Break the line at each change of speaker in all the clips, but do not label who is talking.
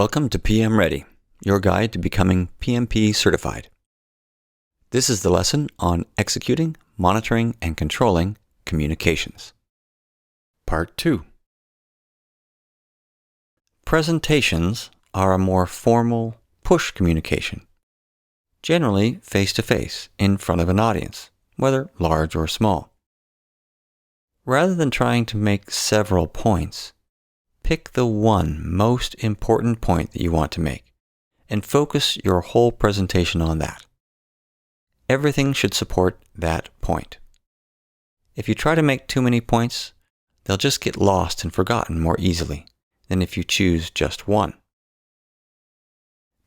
Welcome to PM Ready, your guide to becoming PMP certified. This is the lesson on executing, monitoring, and controlling communications. Part 2. Presentations are a more formal push communication, generally face-to-face in front of an audience, whether large or small. Rather than trying to make several points, pick the one most important point that you want to make and focus your whole presentation on that. Everything should support that point. If you try to make too many points, they'll just get lost and forgotten more easily than if you choose just one.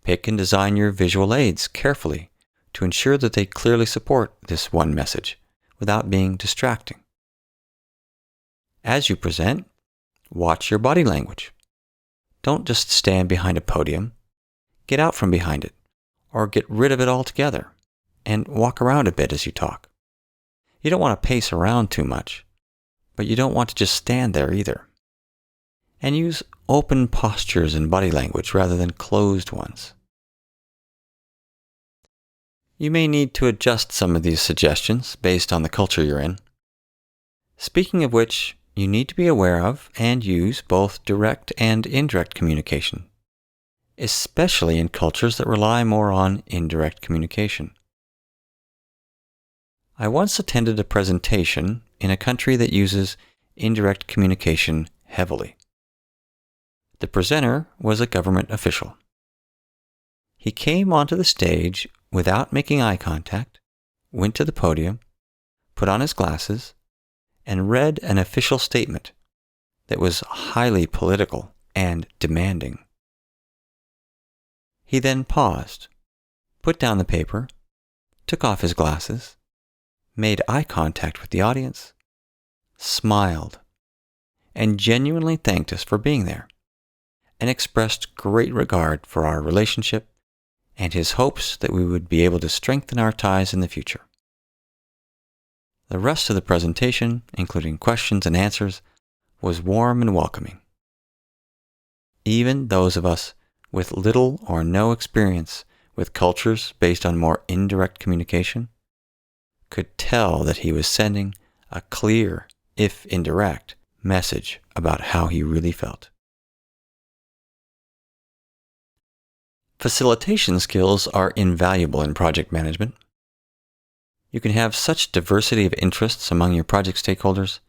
Pick and design your visual aids carefully to ensure that they clearly support this one message without being distracting. As you present, watch your body language. Don't just stand behind a podium. Get out from behind it, or get rid of it altogether, and walk around a bit as you talk. You don't want to pace around too much, but you don't want to just stand there either. And use open postures and body language rather than closed ones. You may need to adjust some of these suggestions based on the culture you're in. Speaking of which, you need to be aware of and use both direct and indirect communication, especially in cultures that rely more on indirect communication. I once attended a presentation in a country that uses indirect communication heavily. The presenter was a government official. He came onto the stage without making eye contact, went to the podium, put on his glasses, and read an official statement that was highly political and demanding. He then paused, put down the paper, took off his glasses, made eye contact with the audience, smiled, and genuinely thanked us for being there, and expressed great regard for our relationship and his hopes that we would be able to strengthen our ties in the future. The rest of the presentation, including questions and answers, was warm and welcoming. Even those of us with little or no experience with cultures based on more indirect communication could tell that he was sending a clear, if indirect, message about how he really felt. Facilitation skills are invaluable in project management. You can have such diversity of interests among your project stakeholders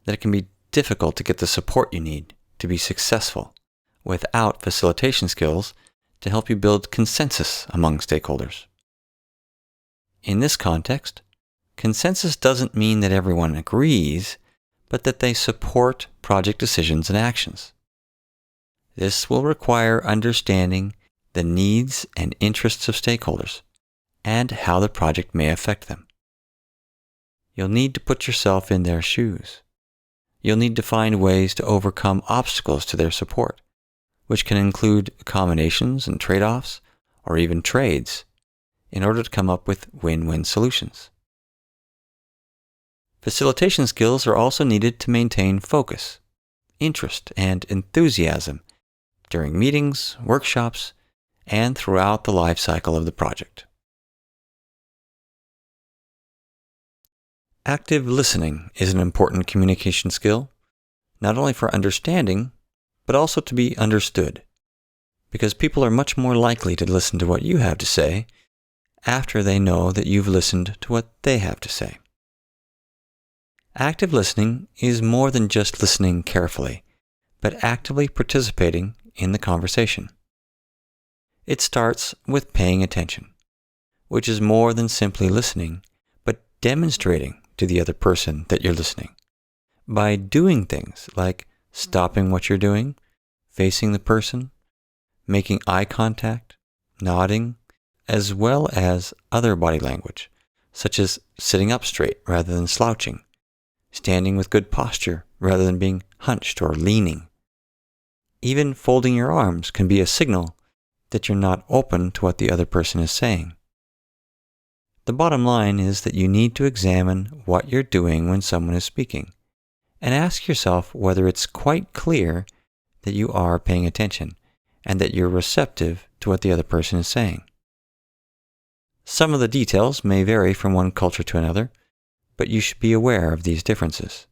that it can be difficult to get the support you need to be successful without facilitation skills to help you build consensus among stakeholders. In this context, consensus doesn't mean that everyone agrees, but that they support project decisions and actions. This will require understanding the needs and interests of stakeholders and how the project may affect them. You'll need to put yourself in their shoes. You'll need to find ways to overcome obstacles to their support, which can include accommodations and trade-offs, or even trades, in order to come up with win-win solutions. Facilitation skills are also needed to maintain focus, interest, and enthusiasm during meetings, workshops, and throughout the life cycle of the project. Active listening is an important communication skill, not only for understanding, but also to be understood, because people are much more likely to listen to what you have to say after they know that you've listened to what they have to say. Active listening is more than just listening carefully, but actively participating in the conversation. It starts with paying attention, which is more than simply listening, but demonstrating to the other person that you're listening by doing things like stopping what you're doing, facing the person, making eye contact, nodding, as well as other body language, such as sitting up straight rather than slouching, standing with good posture rather than being hunched or leaning. Even folding your arms can be a signal that you're not open to what the other person is saying. The bottom line is that you need to examine what you're doing when someone is speaking, and ask yourself whether it's quite clear that you are paying attention and that you're receptive to what the other person is saying. Some of the details may vary from one culture to another, but you should be aware of these differences.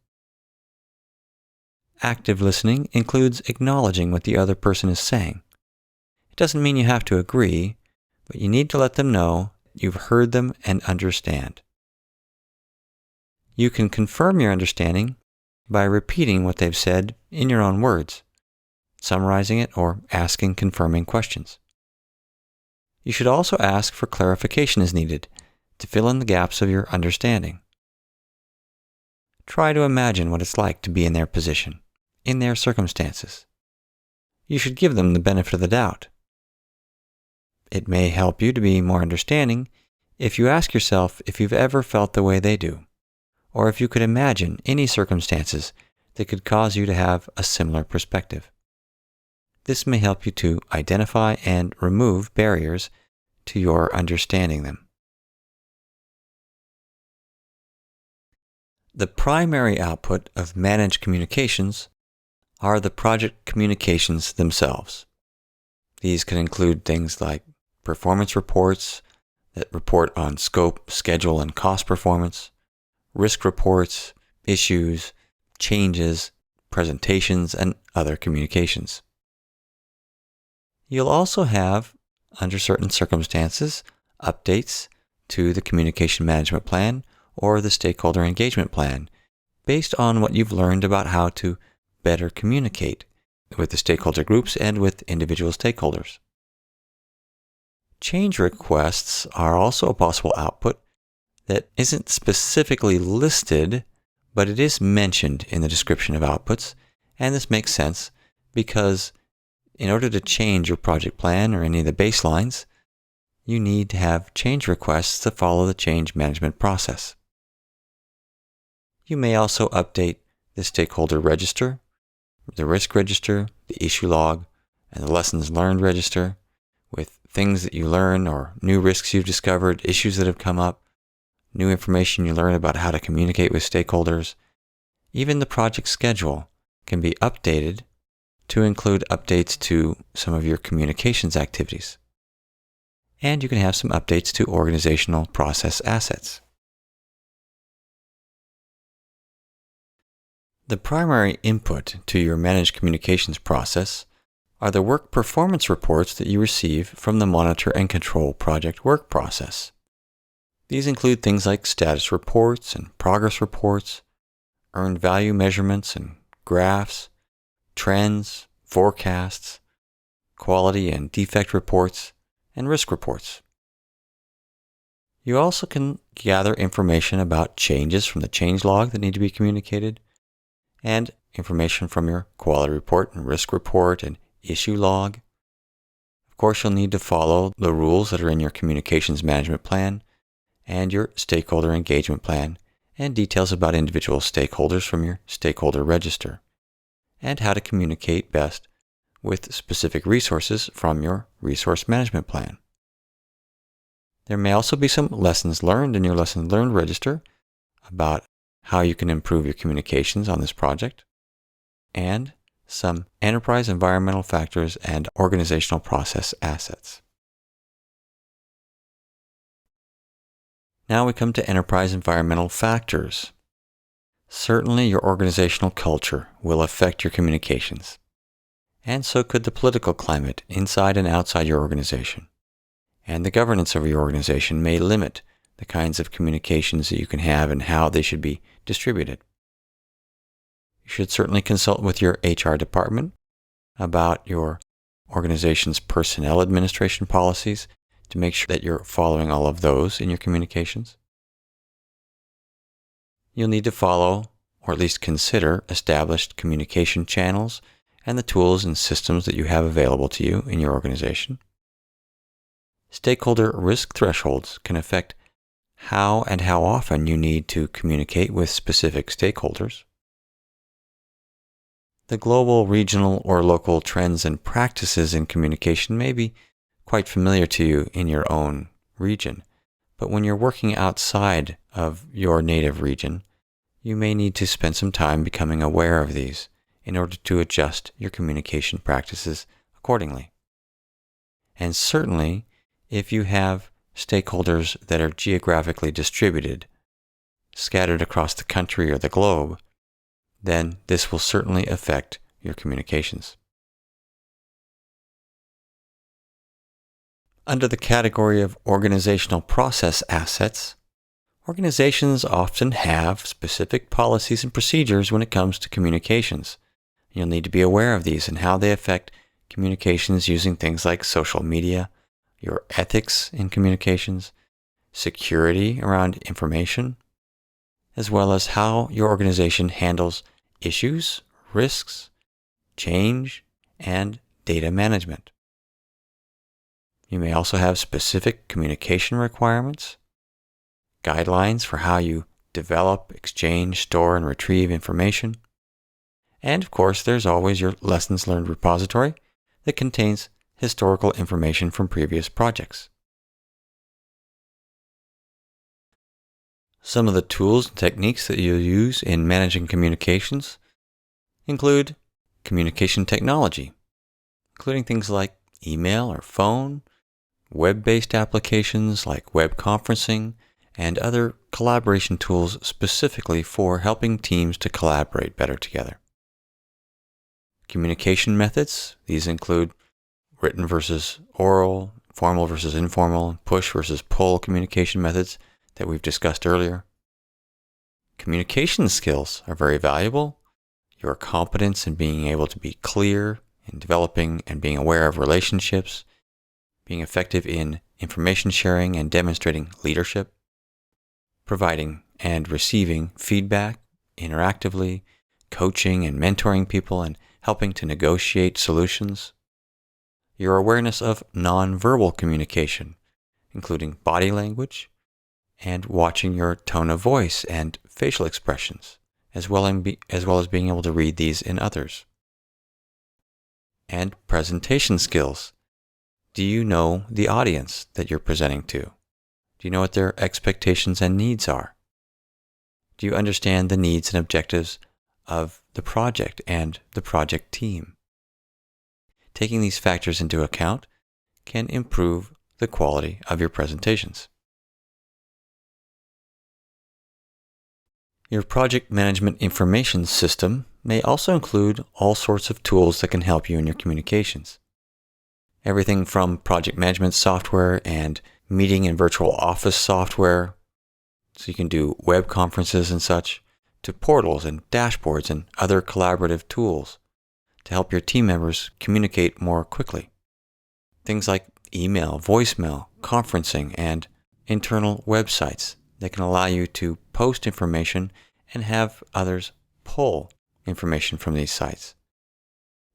Active listening includes acknowledging what the other person is saying. It doesn't mean you have to agree, but you need to let them know you've heard them and understand. You can confirm your understanding by repeating what they've said in your own words, summarizing it, or asking confirming questions. You should also ask for clarification as needed to fill in the gaps of your understanding. Try to imagine what it's like to be in their position, in their circumstances. You should give them the benefit of the doubt. It may help you to be more understanding if you ask yourself if you've ever felt the way they do, or if you could imagine any circumstances that could cause you to have a similar perspective. This may help you to identify and remove barriers to your understanding them. The primary output of managed communications are the project communications themselves. These can include things like performance reports that report on scope, schedule, and cost performance, risk reports, issues, changes, presentations, and other communications. You'll also have, under certain circumstances, updates to the communication management plan or the stakeholder engagement plan based on what you've learned about how to better communicate with the stakeholder groups and with individual stakeholders. Change requests are also a possible output that isn't specifically listed, but it is mentioned in the description of outputs, and this makes sense because in order to change your project plan or any of the baselines, you need to have change requests to follow the change management process. You may also update the stakeholder register, the risk register, the issue log, and the lessons learned register with things that you learn or new risks you've discovered, issues that have come up, new information you learn about how to communicate with stakeholders. Even the project schedule can be updated to include updates to some of your communications activities. And you can have some updates to organizational process assets. The primary input to your managed communications process are the work performance reports that you receive from the monitor and control project work process. These include things like status reports and progress reports, earned value measurements and graphs, trends, forecasts, quality and defect reports, and risk reports. You also can gather information about changes from the change log that need to be communicated, and information from your quality report and risk report and issue log. Of course, you'll need to follow the rules that are in your communications management plan and your stakeholder engagement plan, and details about individual stakeholders from your stakeholder register, and how to communicate best with specific resources from your resource management plan. There may also be some lessons learned in your lessons learned register about how you can improve your communications on this project, and some enterprise environmental factors and organizational process assets. Now we come to enterprise environmental factors. Certainly your organizational culture will affect your communications, and so could the political climate inside and outside your organization. And the governance of your organization may limit the kinds of communications that you can have and how they should be distributed. You should certainly consult with your HR department about your organization's personnel administration policies to make sure that you're following all of those in your communications. You'll need to follow, or at least consider, established communication channels and the tools and systems that you have available to you in your organization. Stakeholder risk thresholds can affect how and how often you need to communicate with specific stakeholders. The global, regional, or local trends and practices in communication may be quite familiar to you in your own region, but when you're working outside of your native region, you may need to spend some time becoming aware of these in order to adjust your communication practices accordingly. And certainly, if you have stakeholders that are geographically distributed, scattered across the country or the globe, then this will certainly affect your communications. Under the category of organizational process assets, organizations often have specific policies and procedures when it comes to communications. You'll need to be aware of these and how they affect communications using things like social media, your ethics in communications, security around information, as well as how your organization handles issues, risks, change, and data management. You may also have specific communication requirements, guidelines for how you develop, exchange, store, and retrieve information. And of course, there's always your lessons learned repository that contains historical information from previous projects. Some of the tools and techniques that you'll use in managing communications include communication technology, including things like email or phone, web-based applications like web conferencing, and other collaboration tools specifically for helping teams to collaborate better together. Communication methods, these include written versus oral, formal versus informal, push versus pull communication methods that we've discussed earlier. Communication skills are very valuable. Your competence in being able to be clear, in developing and being aware of relationships, being effective in information sharing and demonstrating leadership, providing and receiving feedback interactively, coaching and mentoring people and helping to negotiate solutions. Your awareness of nonverbal communication, including body language, and watching your tone of voice and facial expressions, as well as being able to read these in others. And presentation skills. Do you know the audience that you're presenting to? Do you know what their expectations and needs are? Do you understand the needs and objectives of the project and the project team? Taking these factors into account can improve the quality of your presentations. Your project management information system may also include all sorts of tools that can help you in your communications. Everything from project management software and meeting and virtual office software, so you can do web conferences and such, to portals and dashboards and other collaborative tools to help your team members communicate more quickly. Things like email, voicemail, conferencing, and internal websites that can allow you to post information and have others pull information from these sites.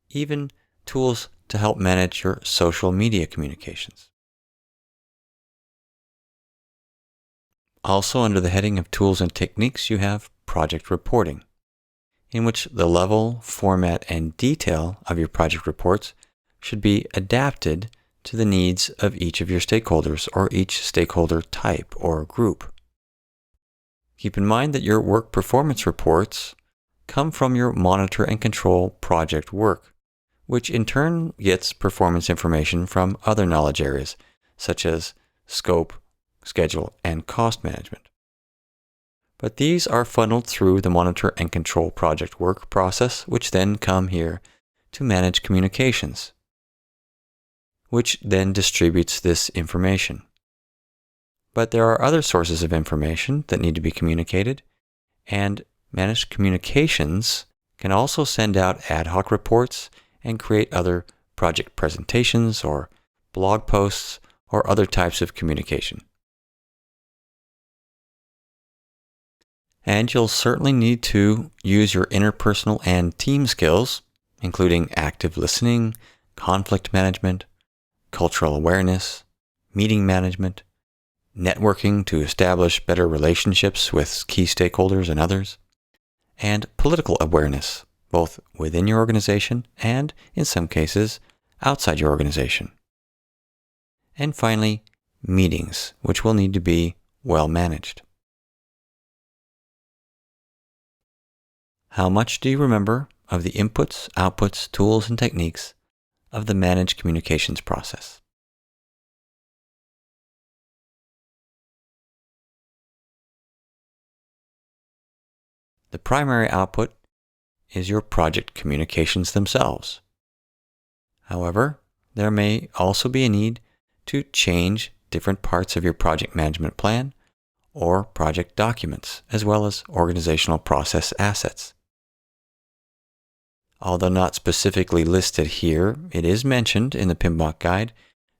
Even tools to help manage your social media communications. Also, under the heading of tools and techniques, you have project reporting, in which the level, format, and detail of your project reports should be adapted to the needs of each of your stakeholders or each stakeholder type or group. Keep in mind that your work performance reports come from your monitor and control project work, which in turn gets performance information from other knowledge areas, such as scope, schedule, and cost management. But these are funneled through the monitor and control project work process, which then come here to manage communications, which then distributes this information. But there are other sources of information that need to be communicated, and managed communications can also send out ad hoc reports and create other project presentations or blog posts or other types of communication. And you'll certainly need to use your interpersonal and team skills, including active listening, conflict management, cultural awareness, meeting management, networking to establish better relationships with key stakeholders and others, and political awareness, both within your organization and, in some cases, outside your organization. And finally, meetings, which will need to be well managed. How much do you remember of the inputs, outputs, tools, and techniques of the managed communications process? The primary output is your project communications themselves. However, there may also be a need to change different parts of your project management plan or project documents, as well as organizational process assets. Although not specifically listed here, it is mentioned in the PMBOK guide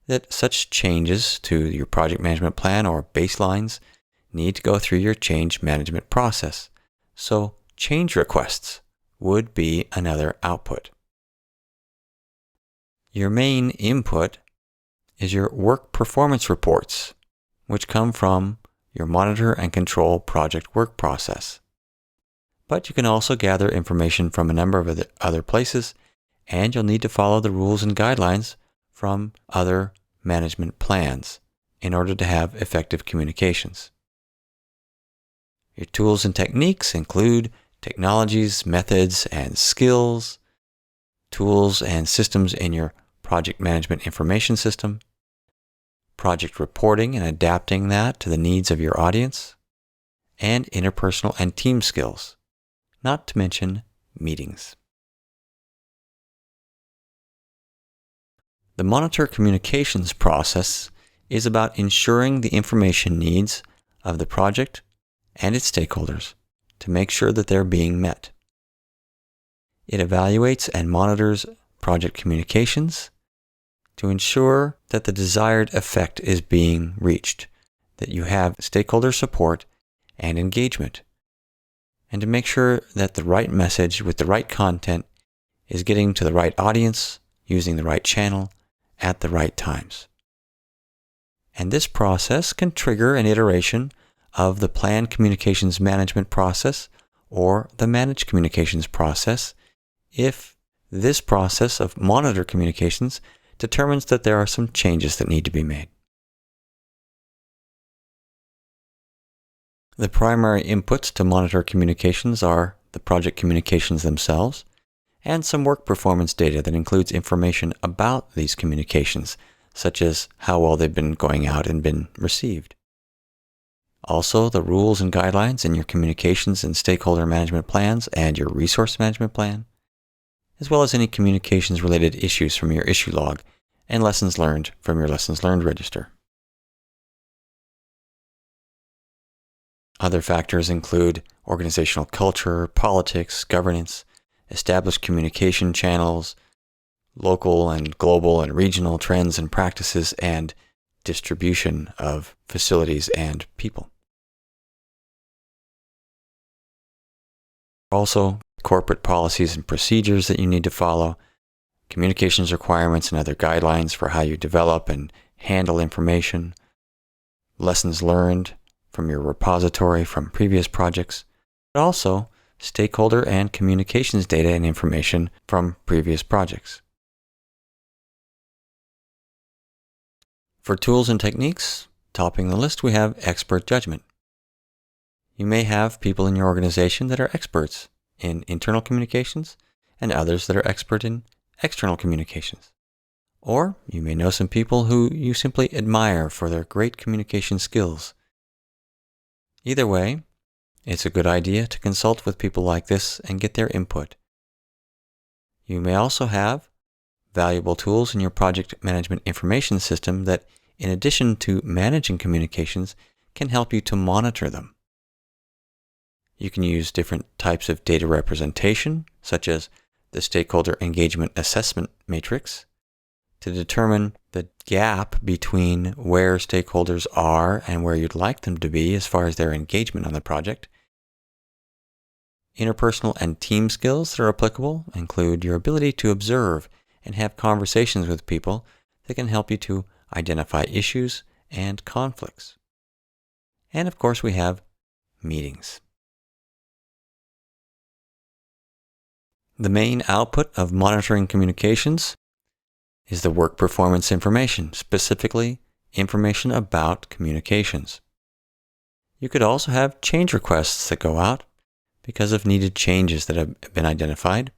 that such changes to your project management plan or baselines need to go through your change management process. So change requests would be another output. Your main input is your work performance reports, which come from your monitor and control project work process. But you can also gather information from a number of other places, and you'll need to follow the rules and guidelines from other management plans in order to have effective communications. Your tools and techniques include technologies, methods, and skills, tools and systems in your project management information system, project reporting and adapting that to the needs of your audience, and interpersonal and team skills, not to mention meetings. The monitor communications process is about ensuring the information needs of the project and its stakeholders to make sure that they're being met. It evaluates and monitors project communications to ensure that the desired effect is being reached, that you have stakeholder support and engagement, and to make sure that the right message with the right content is getting to the right audience, using the right channel, at the right times. And this process can trigger an iteration of the planned communications management process or the managed communications process if this process of monitor communications determines that there are some changes that need to be made. The primary inputs to monitor communications are the project communications themselves and some work performance data that includes information about these communications, such as how well they've been going out and been received. Also, the rules and guidelines in your communications and stakeholder management plans and your resource management plan, as well as any communications-related issues from your issue log and lessons learned from your lessons learned register. Other factors include organizational culture, politics, governance, established communication channels, local and global and regional trends and practices, and distribution of facilities and people. Also, corporate policies and procedures that you need to follow, communications requirements and other guidelines for how you develop and handle information, lessons learned from your repository from previous projects, but also stakeholder and communications data and information from previous projects. For tools and techniques, topping the list we have expert judgment. You may have people in your organization that are experts in internal communications and others that are expert in external communications. Or you may know some people who you simply admire for their great communication skills. Either way, it's a good idea to consult with people like this and get their input. You may also have valuable tools in your project management information system that, in addition to managing communications, can help you to monitor them. You can use different types of data representation, such as the Stakeholder Engagement Assessment Matrix, to determine the gap between where stakeholders are and where you'd like them to be as far as their engagement on the project. Interpersonal and team skills that are applicable include your ability to observe and have conversations with people that can help you to identify issues and conflicts. And of course, we have meetings. The main output of monitoring communications is the work performance information, specifically information about communications. You could also have change requests that go out because of needed changes that have been identified,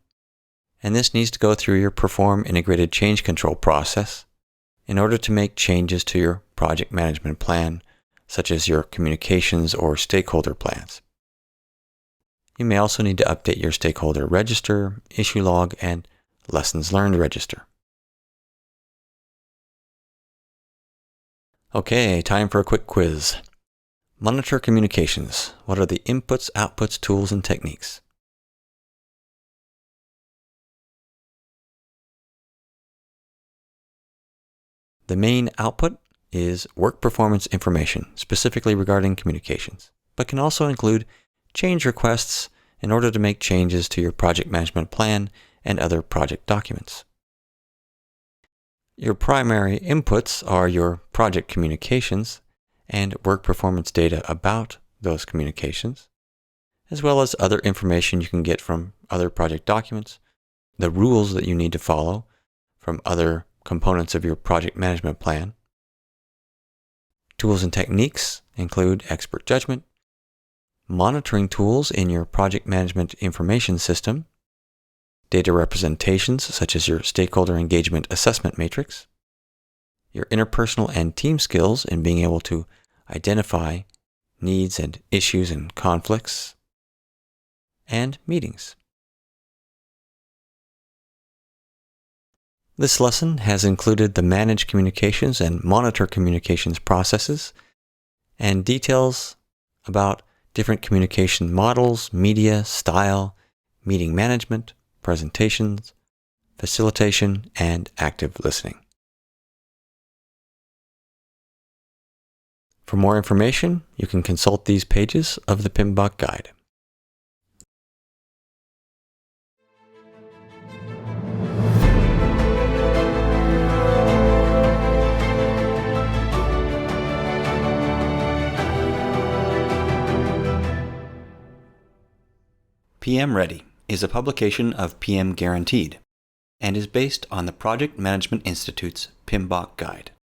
and this needs to go through your Perform Integrated Change Control process in order to make changes to your project management plan, such as your communications or stakeholder plans. You may also need to update your stakeholder register, issue log, and lessons learned register. Okay, time for a quick quiz. Monitor communications. What are the inputs, outputs, tools, and techniques? The main output is work performance information, specifically regarding communications, but can also include change requests in order to make changes to your project management plan and other project documents. Your primary inputs are your project communications and work performance data about those communications, as well as other information you can get from other project documents, the rules that you need to follow from other components of your project management plan. Tools and techniques include expert judgment, monitoring tools in your project management information system, data representations such as your stakeholder engagement assessment matrix, your interpersonal and team skills in being able to identify needs and issues and conflicts, and meetings. This lesson has included the manage communications and monitor communications processes and details about different communication models, media, style, meeting management, presentations, facilitation, and active listening. For more information, you can consult these pages of the PMBOK guide. PM Ready is a publication of PM Guaranteed and is based on the Project Management Institute's PMBOK guide.